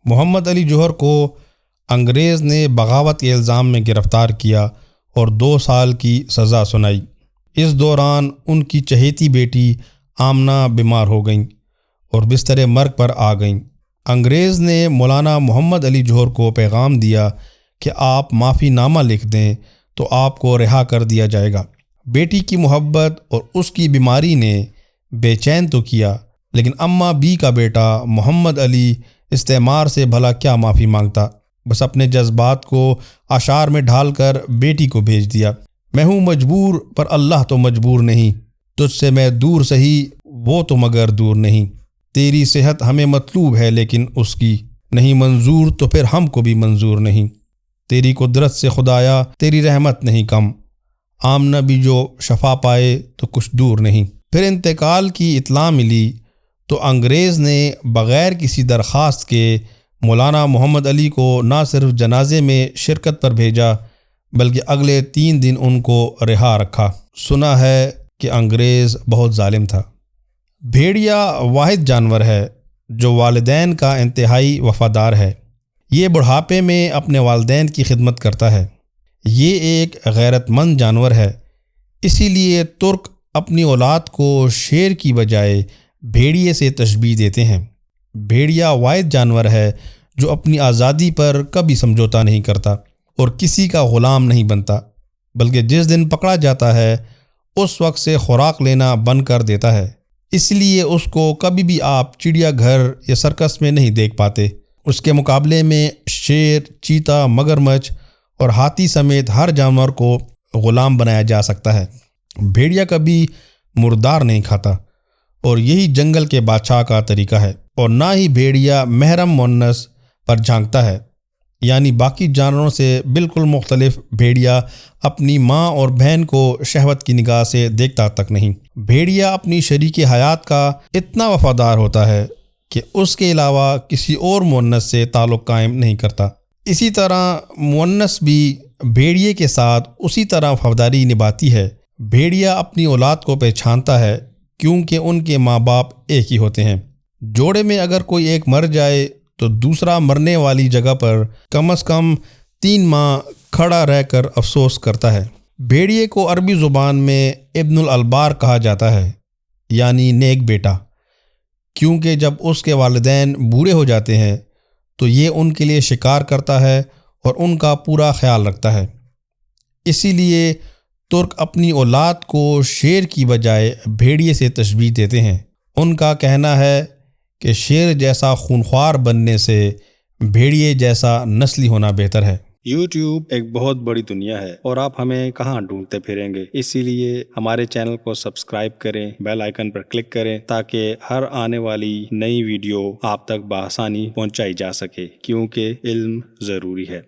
محمد علی جوہر کو انگریز نے بغاوت کے الزام میں گرفتار کیا اور 2 سال کی سزا سنائی۔ اس دوران ان کی چہیتی بیٹی آمنہ بیمار ہو گئیں اور بستر مرگ پر آ گئیں۔ انگریز نے مولانا محمد علی جوہر کو پیغام دیا کہ آپ معافی نامہ لکھ دیں تو آپ کو رہا کر دیا جائے گا۔ بیٹی کی محبت اور اس کی بیماری نے بے چین تو کیا، لیکن اماں بی کا بیٹا محمد علی استعمار سے بھلا کیا معافی مانگتا، بس اپنے جذبات کو اشعار میں ڈھال کر بیٹی کو بھیج دیا۔ میں ہوں مجبور پر اللہ تو مجبور نہیں، تجھ سے میں دور سہی وہ تو مگر دور نہیں۔ تیری صحت ہمیں مطلوب ہے لیکن اس کی نہیں منظور تو پھر ہم کو بھی منظور نہیں۔ تیری قدرت سے خدایا تیری رحمت نہیں کم، آمنہ بھی جو شفا پائے تو کچھ دور نہیں۔ پھر انتقال کی اطلاع ملی تو انگریز نے بغیر کسی درخواست کے مولانا محمد علی کو نہ صرف جنازے میں شرکت پر بھیجا بلکہ اگلے 3 دن ان کو رہا رکھا۔ سنا ہے کہ انگریز بہت ظالم تھا۔ بھیڑیا واحد جانور ہے جو والدین کا انتہائی وفادار ہے۔ یہ بڑھاپے میں اپنے والدین کی خدمت کرتا ہے۔ یہ ایک غیرت مند جانور ہے، اسی لیے ترک اپنی اولاد کو شیر کی بجائے بھیڑیے سے تشبیہ دیتے ہیں۔ بھیڑیا واحد جانور ہے جو اپنی آزادی پر کبھی سمجھوتا نہیں کرتا اور کسی کا غلام نہیں بنتا، بلکہ جس دن پکڑا جاتا ہے اس وقت سے خوراک لینا بند کر دیتا ہے۔ اس لیے اس کو کبھی بھی آپ چڑیا گھر یا سرکس میں نہیں دیکھ پاتے۔ اس کے مقابلے میں شیر، چیتا، مگرمچھ اور ہاتھی سمیت ہر جانور کو غلام بنایا جا سکتا ہے۔ بھیڑیا کبھی مردار نہیں کھاتا اور یہی جنگل کے بادشاہ کا طریقہ ہے، اور نہ ہی بھیڑیا محرم مونس پر جھانکتا ہے، یعنی باقی جانوروں سے بالکل مختلف بھیڑیا اپنی ماں اور بہن کو شہوت کی نگاہ سے دیکھتا تک نہیں۔ بھیڑیا اپنی شریک حیات کا اتنا وفادار ہوتا ہے کہ اس کے علاوہ کسی اور مونس سے تعلق قائم نہیں کرتا۔ اسی طرح مونس بھی بھیڑیے کے ساتھ اسی طرح وفاداری نبھاتی ہے۔ بھیڑیا اپنی اولاد کو پہچانتا ہے کیونکہ ان کے ماں باپ ایک ہی ہوتے ہیں۔ جوڑے میں اگر کوئی ایک مر جائے تو دوسرا مرنے والی جگہ پر کم از کم 3 ماہ کھڑا رہ کر افسوس کرتا ہے۔ بھیڑیے کو عربی زبان میں ابن الالبار کہا جاتا ہے، یعنی نیک بیٹا، کیونکہ جب اس کے والدین بوڑھے ہو جاتے ہیں تو یہ ان کے لیے شکار کرتا ہے اور ان کا پورا خیال رکھتا ہے۔ اسی لیے ترک اپنی اولاد کو شیر کی بجائے بھیڑیے سے تشبیہ دیتے ہیں۔ ان کا کہنا ہے کہ شیر جیسا خونخوار بننے سے بھیڑیے جیسا نسلی ہونا بہتر ہے۔ یوٹیوب ایک بہت بڑی دنیا ہے اور آپ ہمیں کہاں ڈھونڈتے پھریں گے، اسی لیے ہمارے چینل کو سبسکرائب کریں، بیل آئیکن پر کلک کریں تاکہ ہر آنے والی نئی ویڈیو آپ تک بآسانی پہنچائی جا سکے، کیونکہ علم ضروری ہے۔